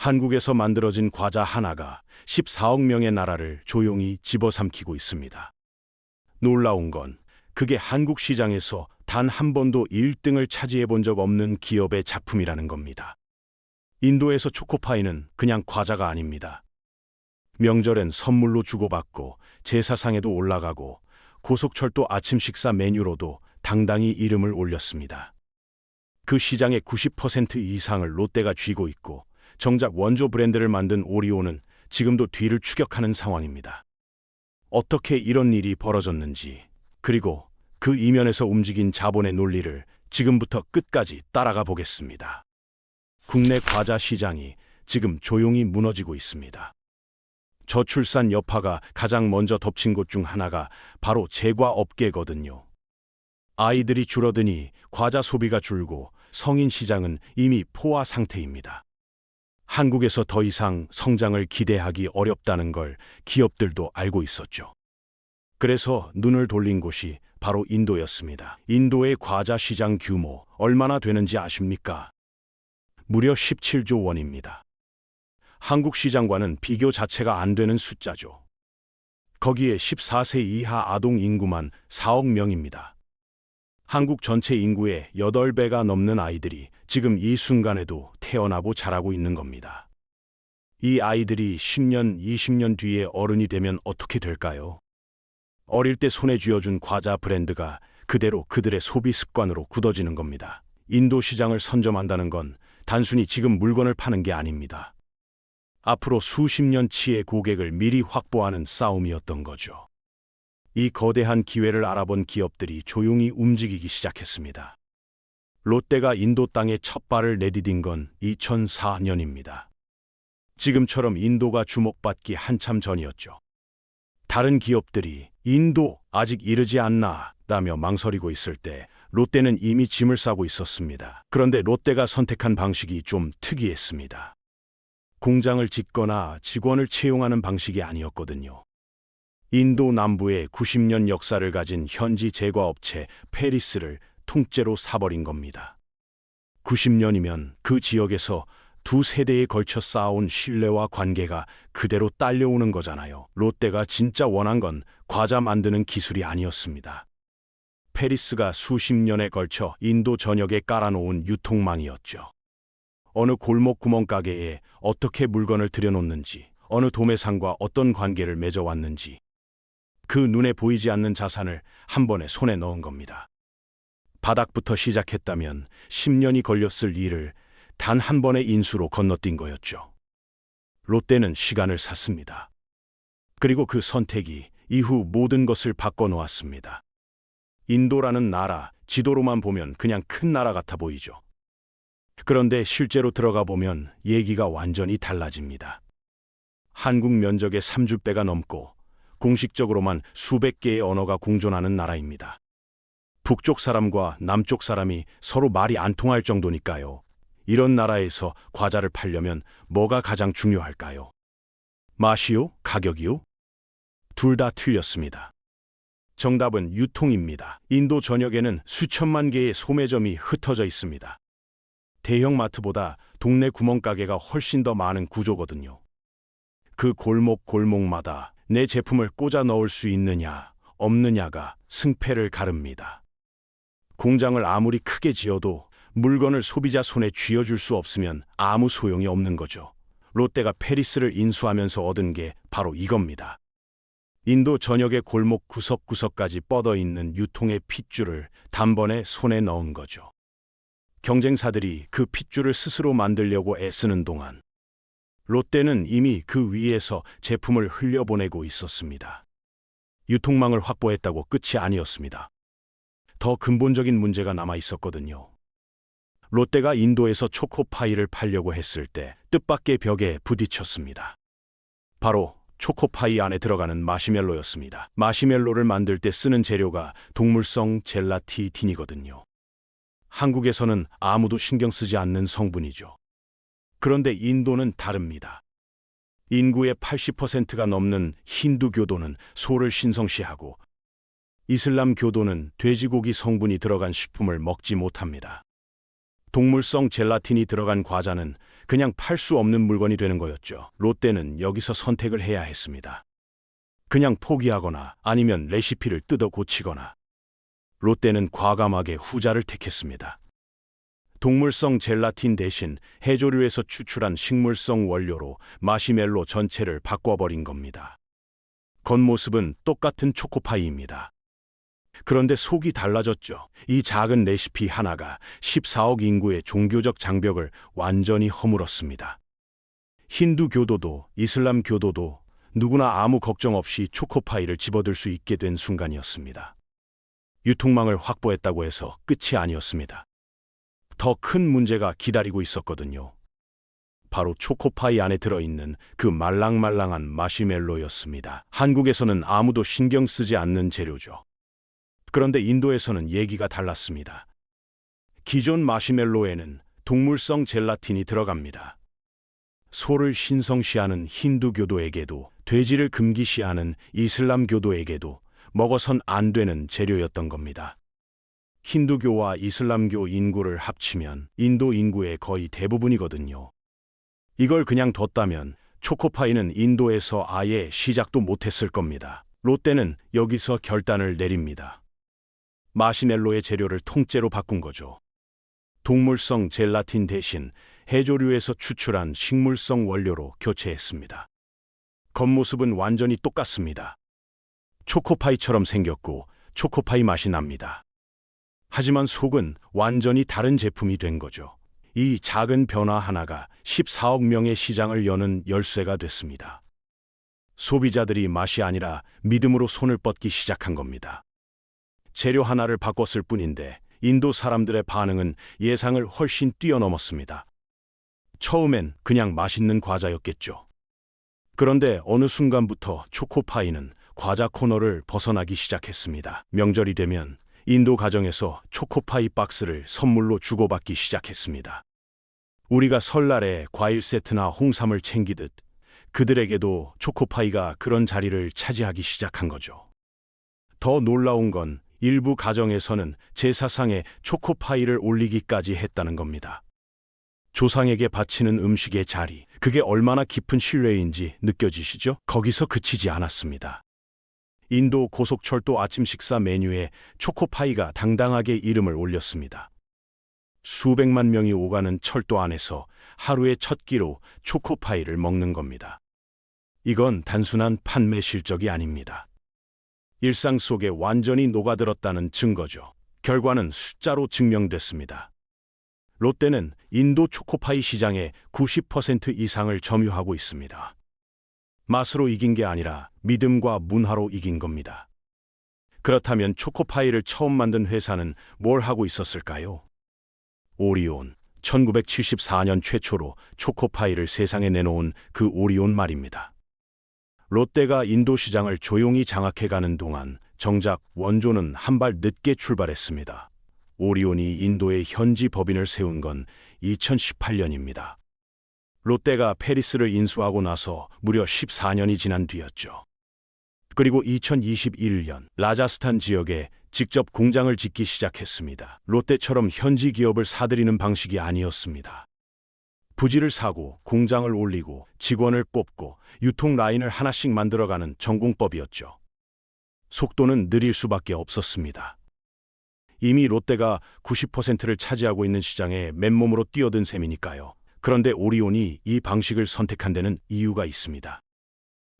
한국에서 만들어진 과자 하나가 14억 명의 나라를 조용히 집어삼키고 있습니다. 놀라운 건 그게 한국 시장에서 단 한 번도 1등을 차지해 본 적 없는 기업의 작품이라는 겁니다. 인도에서 초코파이는 그냥 과자가 아닙니다. 명절엔 선물로 주고받고 제사상에도 올라가고 고속철도 아침 식사 메뉴로도 당당히 이름을 올렸습니다. 그 시장의 90% 이상을 롯데가 쥐고 있고 정작 원조 브랜드를 만든 오리오는 지금도 뒤를 추격하는 상황입니다. 어떻게 이런 일이 벌어졌는지, 그리고 그 이면에서 움직인 자본의 논리를 지금부터 끝까지 따라가 보겠습니다. 국내 과자 시장이 지금 조용히 무너지고 있습니다. 저출산 여파가 가장 먼저 덮친 곳 중 하나가 바로 제과업계거든요. 아이들이 줄어드니 과자 소비가 줄고 성인 시장은 이미 포화 상태입니다. 한국에서 더 이상 성장을 기대하기 어렵다는 걸 기업들도 알고 있었죠. 그래서 눈을 돌린 곳이 바로 인도였습니다. 인도의 과자 시장 규모 얼마나 되는지 아십니까? 무려 17조 원입니다. 한국 시장과는 비교 자체가 안 되는 숫자죠. 거기에 14세 이하 아동 인구만 4억 명입니다. 한국 전체 인구의 8배가 넘는 아이들이 지금 이 순간에도 태어나고 자라고 있는 겁니다. 이 아이들이 10년, 20년 뒤에 어른이 되면 어떻게 될까요? 어릴 때 손에 쥐어준 과자 브랜드가 그대로 그들의 소비 습관으로 굳어지는 겁니다. 인도 시장을 선점한다는 건 단순히 지금 물건을 파는 게 아닙니다. 앞으로 수십 년치의 고객을 미리 확보하는 싸움이었던 거죠. 이 거대한 기회를 알아본 기업들이 조용히 움직이기 시작했습니다. 롯데가 인도 땅에 첫 발을 내디딘 건 2004년입니다. 지금처럼 인도가 주목받기 한참 전이었죠. 다른 기업들이 인도 아직 이르지 않나 라며 망설이고 있을 때 롯데는 이미 짐을 싸고 있었습니다. 그런데 롯데가 선택한 방식이 좀 특이했습니다. 공장을 짓거나 직원을 채용하는 방식이 아니었거든요. 인도 남부에 90년 역사를 가진 현지 제과업체 페리스를 통째로 사버린 겁니다. 90년이면 그 지역에서 두 세대에 걸쳐 쌓아온 신뢰와 관계가 그대로 딸려오는 거잖아요. 롯데가 진짜 원한 건 과자 만드는 기술이 아니었습니다. 페리스가 수십 년에 걸쳐 인도 전역에 깔아놓은 유통망이었죠. 어느 골목 구멍가게에 어떻게 물건을 들여놓는지, 어느 도매상과 어떤 관계를 맺어왔는지, 그 눈에 보이지 않는 자산을 한 번에 손에 넣은 겁니다. 바닥부터 시작했다면 10년이 걸렸을 일을 단 한 번의 인수로 건너뛴 거였죠. 롯데는 시간을 샀습니다. 그리고 그 선택이 이후 모든 것을 바꿔놓았습니다. 인도라는 나라, 지도로만 보면 그냥 큰 나라 같아 보이죠. 그런데 실제로 들어가 보면 얘기가 완전히 달라집니다. 한국 면적의 3주배가 넘고 공식적으로만 수백 개의 언어가 공존하는 나라입니다. 북쪽 사람과 남쪽 사람이 서로 말이 안 통할 정도니까요. 이런 나라에서 과자를 팔려면 뭐가 가장 중요할까요? 맛이요? 가격이요? 둘 다 틀렸습니다. 정답은 유통입니다. 인도 전역에는 수천만 개의 소매점이 흩어져 있습니다. 대형 마트보다 동네 구멍가게가 훨씬 더 많은 구조거든요. 그 골목마다 내 제품을 꽂아 넣을 수 있느냐, 없느냐가 승패를 가릅니다. 공장을 아무리 크게 지어도 물건을 소비자 손에 쥐어줄 수 없으면 아무 소용이 없는 거죠. 롯데가 페리스를 인수하면서 얻은 게 바로 이겁니다. 인도 전역의 골목 구석구석까지 뻗어 있는 유통의 핏줄을 단번에 손에 넣은 거죠. 경쟁사들이 그 핏줄을 스스로 만들려고 애쓰는 동안 롯데는 이미 그 위에서 제품을 흘려보내고 있었습니다. 유통망을 확보했다고 끝이 아니었습니다. 더 근본적인 문제가 남아 있었거든요. 롯데가 인도에서 초코파이를 팔려고 했을 때 뜻밖의 벽에 부딪혔습니다. 바로 초코파이 안에 들어가는 마시멜로였습니다. 마시멜로를 만들 때 쓰는 재료가 동물성 젤라틴이거든요. 한국에서는 아무도 신경 쓰지 않는 성분이죠. 그런데 인도는 다릅니다. 인구의 80%가 넘는 힌두 교도는 소를 신성시하고 이슬람 교도는 돼지고기 성분이 들어간 식품을 먹지 못합니다. 동물성 젤라틴이 들어간 과자는 그냥 팔 수 없는 물건이 되는 거였죠. 롯데는 여기서 선택을 해야 했습니다. 그냥 포기하거나 아니면 레시피를 뜯어 고치거나. 롯데는 과감하게 후자를 택했습니다. 동물성 젤라틴 대신 해조류에서 추출한 식물성 원료로 마시멜로 전체를 바꿔버린 겁니다. 겉모습은 똑같은 초코파이입니다. 그런데 속이 달라졌죠. 이 작은 레시피 하나가 14억 인구의 종교적 장벽을 완전히 허물었습니다. 힌두 교도도 이슬람 교도도 누구나 아무 걱정 없이 초코파이를 집어들 수 있게 된 순간이었습니다. 유통망을 확보했다고 해서 끝이 아니었습니다. 더 큰 문제가 기다리고 있었거든요. 바로 초코파이 안에 들어있는 그 말랑말랑한 마시멜로였습니다. 한국에서는 아무도 신경 쓰지 않는 재료죠. 그런데 인도에서는 얘기가 달랐습니다. 기존 마시멜로에는 동물성 젤라틴이 들어갑니다. 소를 신성시하는 힌두교도에게도 돼지를 금기시하는 이슬람교도에게도 먹어선 안 되는 재료였던 겁니다. 힌두교와 이슬람교 인구를 합치면 인도 인구의 거의 대부분이거든요. 이걸 그냥 뒀다면 초코파이는 인도에서 아예 시작도 못했을 겁니다. 롯데는 여기서 결단을 내립니다. 마시멜로의 재료를 통째로 바꾼 거죠. 동물성 젤라틴 대신 해조류에서 추출한 식물성 원료로 교체했습니다. 겉모습은 완전히 똑같습니다. 초코파이처럼 생겼고 초코파이 맛이 납니다. 하지만 속은 완전히 다른 제품이 된 거죠. 이 작은 변화 하나가 14억 명의 시장을 여는 열쇠가 됐습니다. 소비자들이 맛이 아니라 믿음으로 손을 뻗기 시작한 겁니다. 재료 하나를 바꿨을 뿐인데 인도 사람들의 반응은 예상을 훨씬 뛰어넘었습니다. 처음엔 그냥 맛있는 과자였겠죠. 그런데 어느 순간부터 초코파이는 과자 코너를 벗어나기 시작했습니다. 명절이 되면 인도 가정에서 초코파이 박스를 선물로 주고받기 시작했습니다. 우리가 설날에 과일 세트나 홍삼을 챙기듯 그들에게도 초코파이가 그런 자리를 차지하기 시작한 거죠. 더 놀라운 건 일부 가정에서는 제사상에 초코파이를 올리기까지 했다는 겁니다. 조상에게 바치는 음식의 자리, 그게 얼마나 깊은 신뢰인지 느껴지시죠? 거기서 그치지 않았습니다. 인도 고속철도 아침 식사 메뉴에 초코파이가 당당하게 이름을 올렸습니다. 수백만 명이 오가는 철도 안에서 하루의 첫 끼로 초코파이를 먹는 겁니다. 이건 단순한 판매 실적이 아닙니다. 일상 속에 완전히 녹아들었다는 증거죠. 결과는 숫자로 증명됐습니다. 롯데는 인도 초코파이 시장의 90% 이상을 점유하고 있습니다. 맛으로 이긴 게 아니라 믿음과 문화로 이긴 겁니다. 그렇다면 초코파이를 처음 만든 회사는 뭘 하고 있었을까요? 오리온, 1974년 최초로 초코파이를 세상에 내놓은 그 오리온 말입니다. 롯데가 인도 시장을 조용히 장악해가는 동안 정작 원조는 한 발 늦게 출발했습니다. 오리온이 인도에 현지 법인을 세운 건 2018년입니다. 롯데가 페리스를 인수하고 나서 무려 14년이 지난 뒤였죠. 그리고 2021년 라자스탄 지역에 직접 공장을 짓기 시작했습니다. 롯데처럼 현지 기업을 사들이는 방식이 아니었습니다. 부지를 사고 공장을 올리고 직원을 뽑고 유통 라인을 하나씩 만들어가는 전공법이었죠. 속도는 느릴 수밖에 없었습니다. 이미 롯데가 90%를 차지하고 있는 시장에 맨몸으로 뛰어든 셈이니까요. 그런데 오리온이 이 방식을 선택한 데는 이유가 있습니다.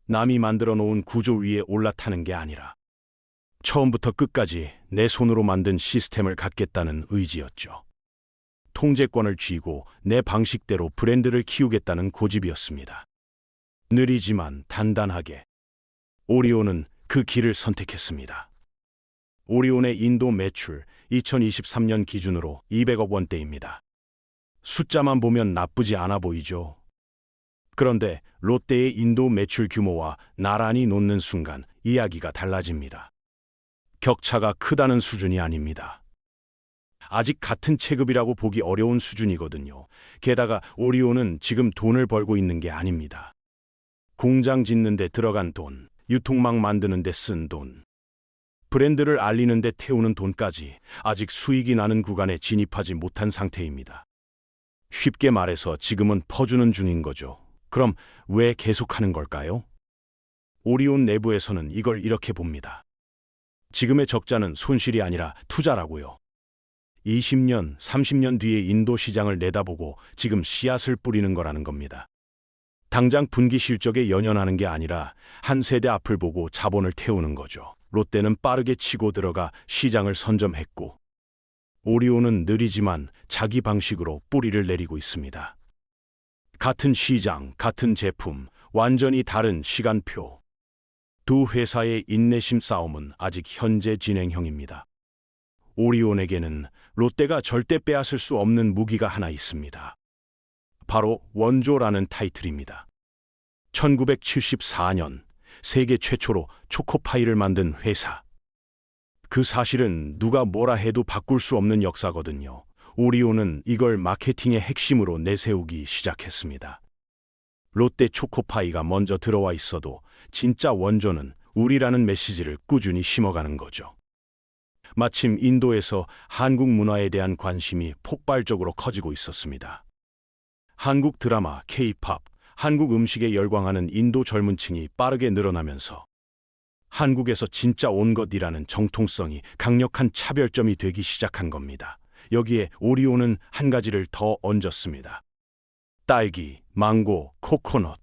남이 만들어 놓은 구조 위에 올라타는 게 아니라 처음부터 끝까지 내 손으로 만든 시스템을 갖겠다는 의지였죠. 통제권을 쥐고 내 방식대로 브랜드를 키우겠다는 고집이었습니다. 느리지만 단단하게. 오리온은 그 길을 선택했습니다. 오리온의 인도 매출 2023년 기준으로 200억 원대입니다. 숫자만 보면 나쁘지 않아 보이죠. 그런데 롯데의 인도 매출 규모와 나란히 놓는 순간 이야기가 달라집니다. 격차가 크다는 수준이 아닙니다. 아직 같은 체급이라고 보기 어려운 수준이거든요. 게다가 오리온은 지금 돈을 벌고 있는 게 아닙니다. 공장 짓는 데 들어간 돈, 유통망 만드는 데 쓴 돈, 브랜드를 알리는 데 태우는 돈까지 아직 수익이 나는 구간에 진입하지 못한 상태입니다. 쉽게 말해서 지금은 퍼주는 중인 거죠. 그럼 왜 계속하는 걸까요? 오리온 내부에서는 이걸 이렇게 봅니다. 지금의 적자는 손실이 아니라 투자라고요. 20년, 30년 뒤에 인도 시장을 내다보고 지금 씨앗을 뿌리는 거라는 겁니다. 당장 분기 실적에 연연하는 게 아니라 한 세대 앞을 보고 자본을 태우는 거죠. 롯데는 빠르게 치고 들어가 시장을 선점했고, 오리온은 느리지만 자기 방식으로 뿌리를 내리고 있습니다. 같은 시장, 같은 제품, 완전히 다른 시간표. 두 회사의 인내심 싸움은 아직 현재 진행형입니다. 오리온에게는 롯데가 절대 빼앗을 수 없는 무기가 하나 있습니다. 바로 원조라는 타이틀입니다. 1974년 세계 최초로 초코파이를 만든 회사. 그 사실은 누가 뭐라 해도 바꿀 수 없는 역사거든요. 오리온은 이걸 마케팅의 핵심으로 내세우기 시작했습니다. 롯데 초코파이가 먼저 들어와 있어도 진짜 원조는 우리라는 메시지를 꾸준히 심어가는 거죠. 마침 인도에서 한국 문화에 대한 관심이 폭발적으로 커지고 있었습니다. 한국 드라마, K-팝, 한국 음식에 열광하는 인도 젊은 층이 빠르게 늘어나면서 한국에서 진짜 온 것이라는 정통성이 강력한 차별점이 되기 시작한 겁니다. 여기에 오리온은 한 가지를 더 얹었습니다. 딸기, 망고, 코코넛.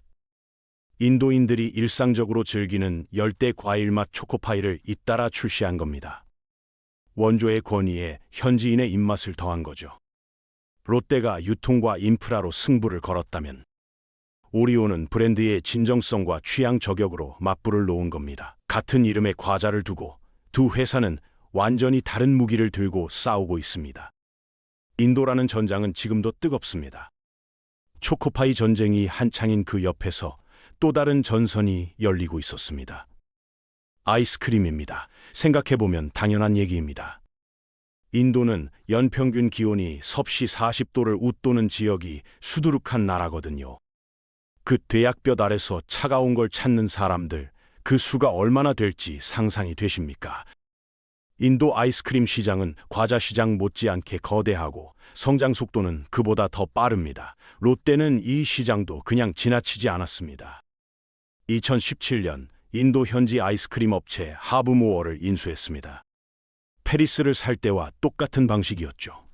인도인들이 일상적으로 즐기는 열대 과일 맛 초코파이를 잇따라 출시한 겁니다. 원조의 권위에 현지인의 입맛을 더한 거죠. 롯데가 유통과 인프라로 승부를 걸었다면 오리온은 브랜드의 진정성과 취향 저격으로 맞불을 놓은 겁니다. 같은 이름의 과자를 두고 두 회사는 완전히 다른 무기를 들고 싸우고 있습니다. 인도라는 전장은 지금도 뜨겁습니다. 초코파이 전쟁이 한창인 그 옆에서 또 다른 전선이 열리고 있었습니다. 아이스크림입니다. 생각해보면 당연한 얘기입니다. 인도는 연평균 기온이 섭씨 40도를 웃도는 지역이 수두룩한 나라거든요. 그 대약볕 아래서 차가운 걸 찾는 사람들, 그 수가 얼마나 될지 상상이 되십니까? 인도 아이스크림 시장은 과자 시장 못지않게 거대하고 성장 속도는 그보다 더 빠릅니다. 롯데는 이 시장도 그냥 지나치지 않았습니다. 2017년 인도 현지 아이스크림 업체 하브모어를 인수했습니다. 페리스를 살 때와 똑같은 방식이었죠.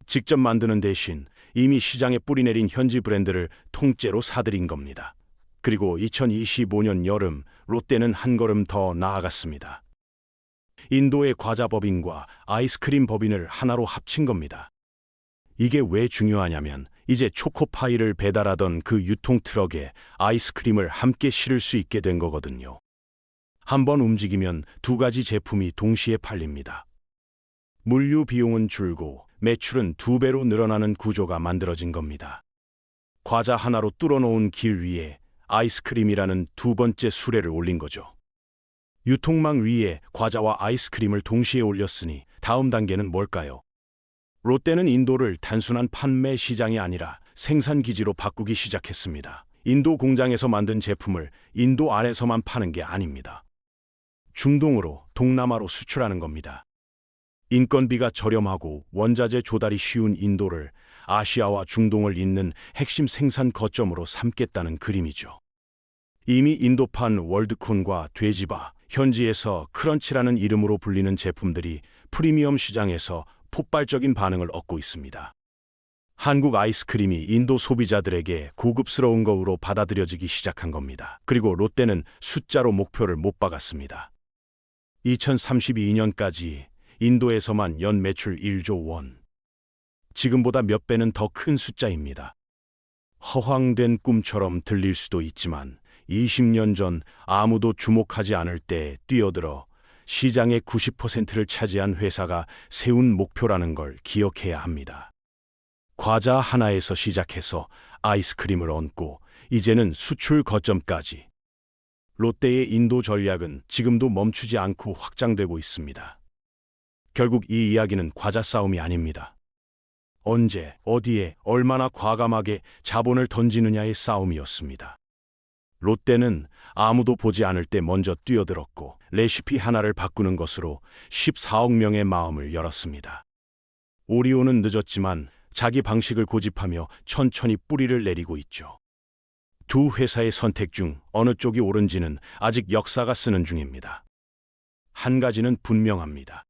직접 만드는 대신 이미 시장에 뿌리내린 현지 브랜드를 통째로 사들인 겁니다. 그리고 2025년 여름 롯데는 한 걸음 더 나아갔습니다. 인도의 과자 법인과 아이스크림 법인을 하나로 합친 겁니다. 이게 왜 중요하냐면 이제 초코파이를 배달하던 그 유통 트럭에 아이스크림을 함께 실을 수 있게 된 거거든요. 한번 움직이면 두 가지 제품이 동시에 팔립니다. 물류 비용은 줄고 매출은 2배로 늘어나는 구조가 만들어진 겁니다. 과자 하나로 뚫어놓은 길 위에 아이스크림이라는 두 번째 수레를 올린 거죠. 유통망 위에 과자와 아이스크림을 동시에 올렸으니 다음 단계는 뭘까요? 롯데는 인도를 단순한 판매 시장이 아니라 생산 기지로 바꾸기 시작했습니다. 인도 공장에서 만든 제품을 인도 안에서만 파는 게 아닙니다. 중동으로, 동남아로 수출하는 겁니다. 인건비가 저렴하고 원자재 조달이 쉬운 인도를 아시아와 중동을 잇는 핵심 생산 거점으로 삼겠다는 그림이죠. 이미 인도판 월드콘과 돼지바, 현지에서 크런치라는 이름으로 불리는 제품들이 프리미엄 시장에서 폭발적인 반응을 얻고 있습니다. 한국 아이스크림이 인도 소비자들에게 고급스러운 거로 받아들여지기 시작한 겁니다. 그리고 롯데는 숫자로 목표를 못 박았습니다. 2032년까지 인도에서만 연 매출 1조 원. 지금보다 몇 배는 더 큰 숫자입니다. 허황된 꿈처럼 들릴 수도 있지만 20년 전 아무도 주목하지 않을 때 뛰어들어 시장의 90%를 차지한 회사가 세운 목표라는 걸 기억해야 합니다. 과자 하나에서 시작해서 아이스크림을 얹고 이제는 수출 거점까지. 롯데의 인도 전략은 지금도 멈추지 않고 확장되고 있습니다. 결국 이 이야기는 과자 싸움이 아닙니다. 언제, 어디에, 얼마나 과감하게 자본을 던지느냐의 싸움이었습니다. 롯데는 아무도 보지 않을 때 먼저 뛰어들었고 레시피 하나를 바꾸는 것으로 14억 명의 마음을 열었습니다. 오리온은 늦었지만 자기 방식을 고집하며 천천히 뿌리를 내리고 있죠. 두 회사의 선택 중 어느 쪽이 옳은지는 아직 역사가 쓰는 중입니다. 한 가지는 분명합니다.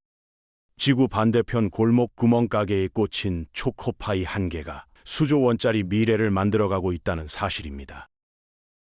지구 반대편 골목 구멍가게에 꽂힌 초코파이 한 개가 수조 원짜리 미래를 만들어가고 있다는 사실입니다.